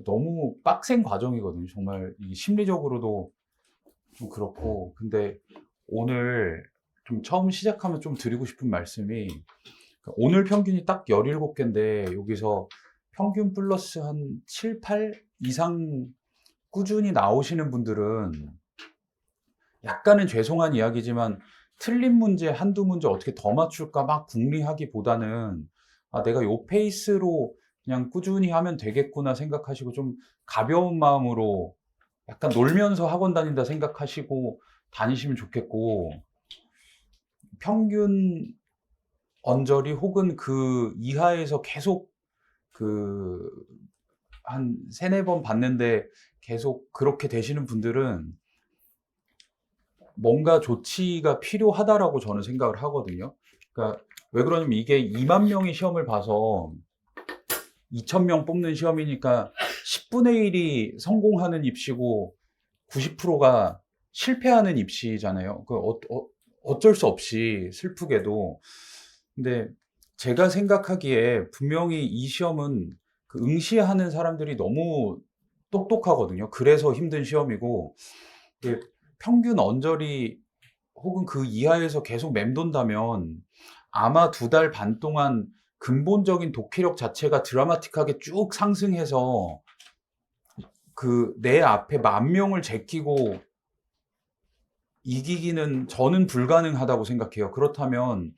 너무 빡센 과정이거든요. 정말 이 심리적으로도 좀 그렇고. 근데 오늘 좀 처음 시작하면 좀 드리고 싶은 말씀이, 오늘 평균이 딱 17개인데 여기서 평균 플러스 한 7, 8 이상 꾸준히 나오시는 분들은, 약간은 죄송한 이야기지만 틀린 문제 한두 문제 어떻게 더 맞출까 막 궁리하기보다는, 내가 요 페이스로 그냥 꾸준히 하면 되겠구나 생각하시고 좀 가벼운 마음으로 약간 놀면서 학원 다닌다 생각하시고 다니시면 좋겠고, 평균 언저리 혹은 그 이하에서 계속 그 한 세네 번 봤는데 계속 그렇게 되시는 분들은 뭔가 조치가 필요하다라고 저는 생각을 하거든요. 그러니까 왜 그러냐면, 이게 2만 명이 시험을 봐서 2천 명 뽑는 시험이니까 10분의 1이 성공하는 입시고 90%가 실패하는 입시잖아요. 어쩔 수 없이 슬프게도. 근데 제가 생각하기에 분명히 이 시험은 그 응시하는 사람들이 너무 똑똑하거든요. 그래서 힘든 시험이고, 이게 평균 언저리 혹은 그 이하에서 계속 맴돈다면 아마 2달 반 동안 근본적인 독해력 자체가 드라마틱하게 쭉 상승해서 그 내 앞에 10,000명을 제끼고 이기기는 저는 불가능하다고 생각해요. 그렇다면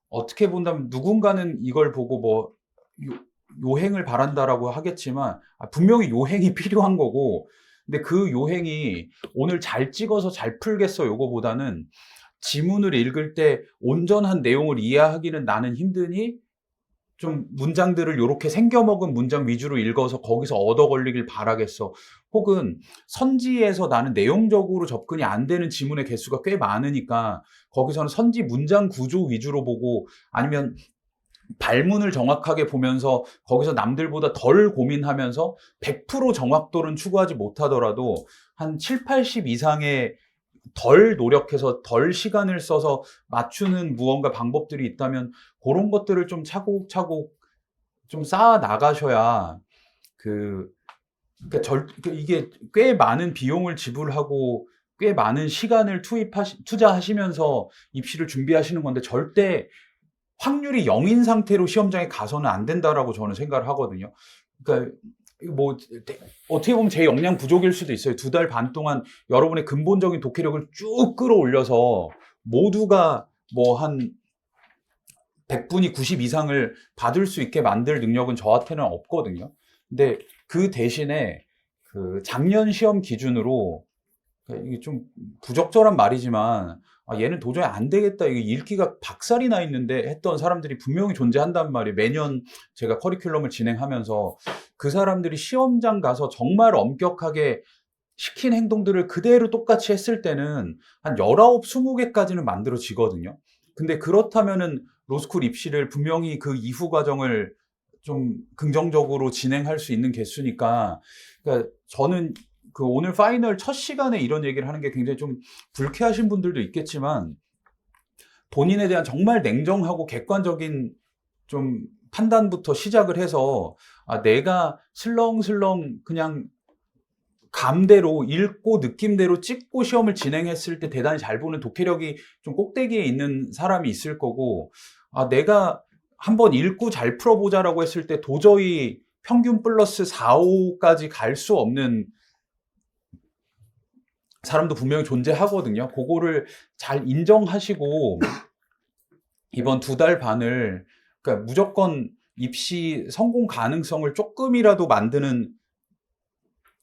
어떻게 본다면 누군가는 이걸 보고 뭐 요행을 바란다라고 하겠지만, 분명히 요행이 필요한 거고, 근데 그 요행이 오늘 잘 찍어서 잘 풀겠어 요거보다는 지문을 읽을 때 온전한 내용을 이해하기는 나는 힘드니 좀 문장들을 요렇게 생겨먹은 문장 위주로 읽어서 거기서 얻어 걸리길 바라겠어. 혹은 선지에서 나는 내용적으로 접근이 안 되는 지문의 개수가 꽤 많으니까 거기서는 선지 문장 구조 위주로 보고, 아니면 발문을 정확하게 보면서 거기서 남들보다 덜 고민하면서 100% 정확도는 추구하지 못하더라도 한 7, 80 이상의 덜 노력해서 덜 시간을 써서 맞추는 무언가 방법들이 있다면 그런 것들을 좀 차곡차곡 좀 쌓아 나가셔야 그 그러니까 이게 꽤 많은 비용을 지불하고 꽤 많은 시간을 투자하시면서 입시를 준비하시는 건데, 절대 확률이 0인 상태로 시험장에 가서는 안 된다라고 저는 생각을 하거든요. 그러니까 뭐 어떻게 보면 제 역량 부족일 수도 있어요. 2달 반 동안 여러분의 근본적인 독해력을 쭉 끌어올려서 모두가 뭐 한 100분이 90 이상을 받을 수 있게 만들 능력은 저한테는 없거든요. 근데 그 대신에 그 작년 시험 기준으로, 이게 좀 부적절한 말이지만, 얘는 도저히 안 되겠다, 이게 읽기가 박살이 나 있는데 했던 사람들이 분명히 존재한단 말이에요. 매년 제가 커리큘럼을 진행하면서 그 사람들이 시험장 가서 정말 엄격하게 시킨 행동들을 그대로 똑같이 했을 때는 한 19, 20개까지는 만들어지거든요. 근데 그렇다면은 로스쿨 입시를 분명히 그 이후 과정을 좀 긍정적으로 진행할 수 있는 개수니까. 그러니까 저는 그 오늘 파이널 첫 시간에 이런 얘기를 하는 게 굉장히 좀 불쾌하신 분들도 있겠지만, 본인에 대한 정말 냉정하고 객관적인 좀 판단부터 시작을 해서, 내가 슬렁슬렁 그냥 감대로 읽고 느낌대로 찍고 시험을 진행했을 때 대단히 잘 보는 독해력이 좀 꼭대기에 있는 사람이 있을 거고, 내가 한번 읽고 잘 풀어보자라고 했을 때 도저히 평균 플러스 4, 5까지 갈 수 없는 사람도 분명히 존재하거든요. 그거를 잘 인정하시고 이번 2달 반을, 그러니까 무조건 입시 성공 가능성을 조금이라도 만드는,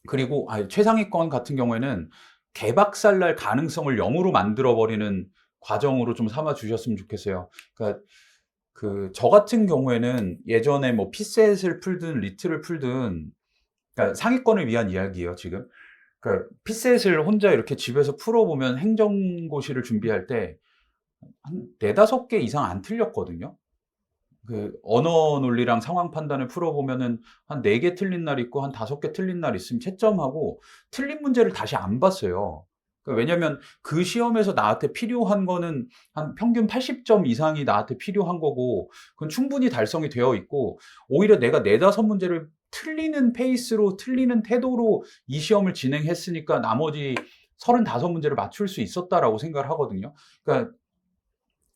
그리고 최상위권 같은 경우에는 개박살날 가능성을 0으로 만들어버리는 과정으로 좀 삼아 주셨으면 좋겠어요. 그러니까 그 저 같은 경우에는 예전에 뭐 피셋을 풀든 리트를 풀든, 그러니까 상위권을 위한 이야기예요 지금. 그러니까 피셋을 혼자 이렇게 집에서 풀어보면 행정고시를 준비할 때 한 네다섯 개 이상 안 틀렸거든요. 그 언어 논리랑 상황 판단을 풀어보면은 한 4개 틀린 날 있고 한 5개 틀린 날 있으면 채점하고 틀린 문제를 다시 안 봤어요. 왜냐면 그 시험에서 나한테 필요한 거는 한 평균 80점 이상이 나한테 필요한 거고, 그건 충분히 달성이 되어 있고, 오히려 내가 4, 5문제를 틀리는 페이스로, 틀리는 태도로 이 시험을 진행했으니까 나머지 35문제를 맞출 수 있었다라고 생각을 하거든요. 그러니까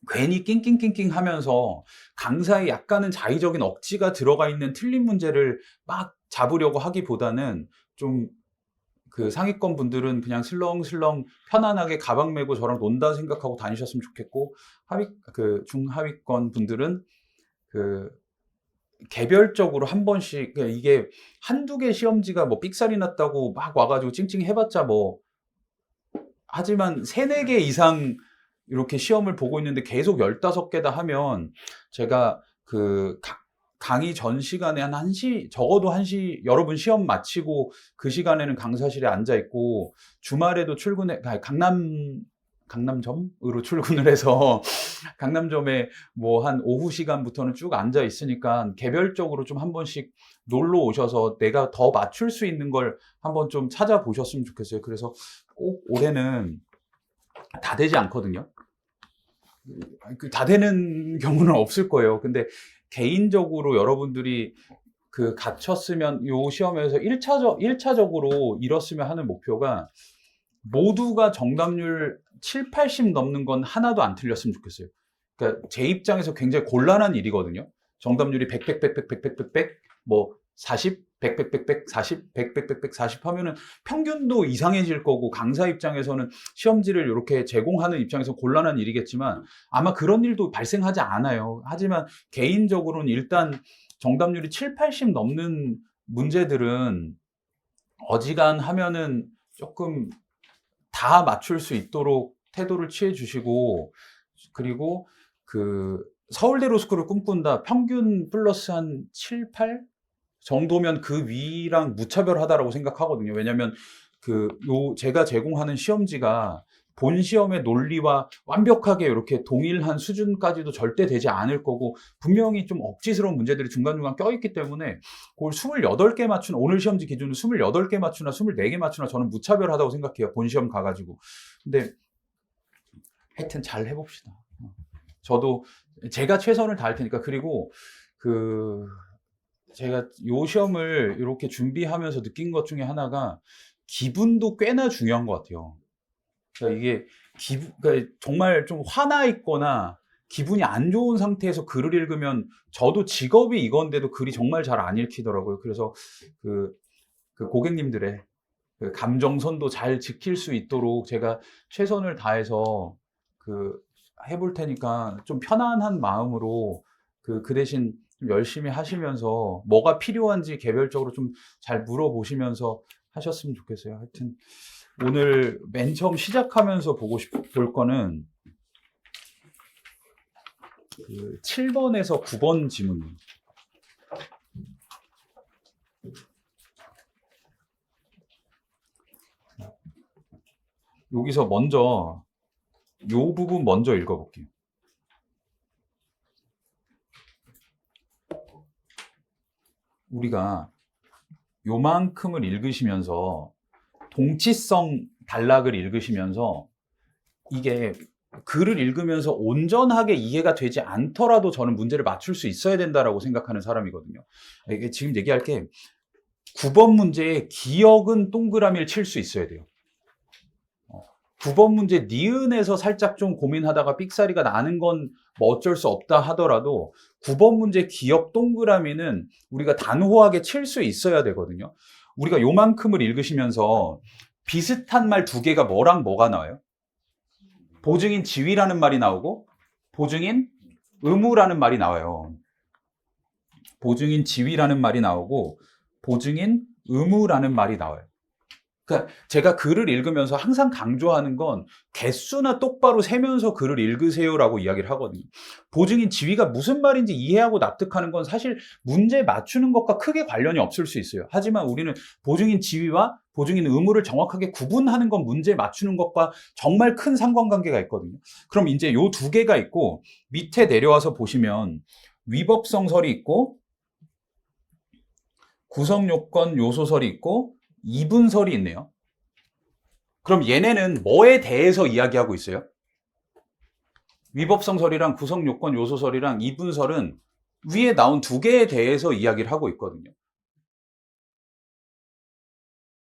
괜히 낑낑낑낑 하면서 강사의 약간은 자의적인 억지가 들어가 있는 틀린 문제를 막 잡으려고 하기보다는 좀 그 상위권 분들은 그냥 슬렁슬렁 편안하게 가방 메고 저랑 논다 생각하고 다니셨으면 좋겠고, 중하위권 분들은 그 개별적으로 한 번씩, 이게 한두 개 시험지가 뭐 삑살이 났다고 막 와가지고 찡찡 해봤자 뭐, 하지만 3-4개 이상 이렇게 시험을 보고 있는데 계속 15개다 하면, 제가 그 강의 전 시간에 한 1시, 적어도 1시, 여러분 시험 마치고 그 시간에는 강사실에 앉아 있고, 주말에도 강남점으로 출근을 해서 강남점에 뭐 한 오후 시간부터는 쭉 앉아 있으니까 개별적으로 좀 한 번씩 놀러 오셔서 내가 더 맞출 수 있는 걸 한번 좀 찾아보셨으면 좋겠어요. 그래서 꼭 올해는 다 되지 않거든요. 다 되는 경우는 없을 거예요. 근데 개인적으로 여러분들이 갇혔으면 요 시험에서 1차적으로 이뤘으면 하는 목표가, 모두가 정답률 7, 80 넘는 건 하나도 안 틀렸으면 좋겠어요. 그러니까 제 입장에서 굉장히 곤란한 일이거든요. 정답률이 100, 100, 100, 100, 100, 100, 100, 100, 뭐 40, 100, 100, 100, 100, 40, 100, 100, 100, 100, 40 하면은 평균도 이상해질 거고, 강사 입장에서는 시험지를 이렇게 제공하는 입장에서 곤란한 일이겠지만 아마 그런 일도 발생하지 않아요. 하지만 개인적으로는 일단 정답률이 7, 80 넘는 문제들은 어지간하면은 조금 다 맞출 수 있도록 태도를 취해 주시고, 그리고 서울대 로스쿨을 꿈꾼다, 평균 플러스 한 7, 8 정도면 그 위랑 무차별하다라고 생각하거든요. 왜냐면 제가 제공하는 시험지가 본 시험의 논리와 완벽하게 이렇게 동일한 수준까지도 절대 되지 않을 거고, 분명히 좀 억지스러운 문제들이 중간중간 껴있기 때문에 그걸 28개 맞추나, 오늘 시험지 기준으로 28개 맞추나 24개 맞추나 저는 무차별하다고 생각해요. 본 시험 가가지고. 근데 하여튼 잘 해봅시다. 저도 제가 최선을 다할 테니까. 그리고 제가 요 시험을 이렇게 준비하면서 느낀 것 중에 하나가, 기분도 꽤나 중요한 것 같아요. 그러니까 이게 그러니까 정말 좀 화나 있거나 기분이 안 좋은 상태에서 글을 읽으면, 저도 직업이 이건데도 글이 정말 잘 안 읽히더라고요. 그래서 고객님들의 감정선도 잘 지킬 수 있도록 제가 최선을 다해서 해볼 테니까, 좀 편안한 마음으로 그 대신 좀 열심히 하시면서 뭐가 필요한지 개별적으로 좀 잘 물어보시면서 하셨으면 좋겠어요. 하여튼 오늘 맨 처음 시작하면서 볼 거는 7번에서 9번 지문이에요. 여기서 먼저 요 부분 먼저 읽어볼게요. 우리가 요만큼을 읽으시면서, 동치성 단락을 읽으시면서, 이게 글을 읽으면서 온전하게 이해가 되지 않더라도 저는 문제를 맞출 수 있어야 된다라고 생각하는 사람이거든요. 이게 지금 얘기할 게, 9번 문제의 기억은 동그라미를 칠 수 있어야 돼요. 9번 문제 니은에서 살짝 좀 고민하다가 삑사리가 나는 건 뭐 어쩔 수 없다 하더라도, 9번 문제 기억 동그라미는 우리가 단호하게 칠 수 있어야 되거든요. 우리가 요만큼을 읽으시면서 비슷한 말 2개가 뭐랑 뭐가 나와요? 보증인 지위라는 말이 나오고 보증인 의무라는 말이 나와요. 보증인 지위라는 말이 나오고 보증인 의무라는 말이 나와요. 그러니까 제가 글을 읽으면서 항상 강조하는 건, 개수나 똑바로 세면서 글을 읽으세요라고 이야기를 하거든요. 보증인 지위가 무슨 말인지 이해하고 납득하는 건 사실 문제 맞추는 것과 크게 관련이 없을 수 있어요. 하지만 우리는 보증인 지위와 보증인 의무를 정확하게 구분하는 건 문제 맞추는 것과 정말 큰 상관관계가 있거든요. 그럼 이제 요 2개가 있고, 밑에 내려와서 보시면 위법성설이 있고 구성요건 요소설이 있고 이분설이 있네요. 그럼 얘네는 뭐에 대해서 이야기하고 있어요? 위법성설이랑 구성요건 요소설이랑 이분설은 위에 나온 2개에 대해서 이야기를 하고 있거든요.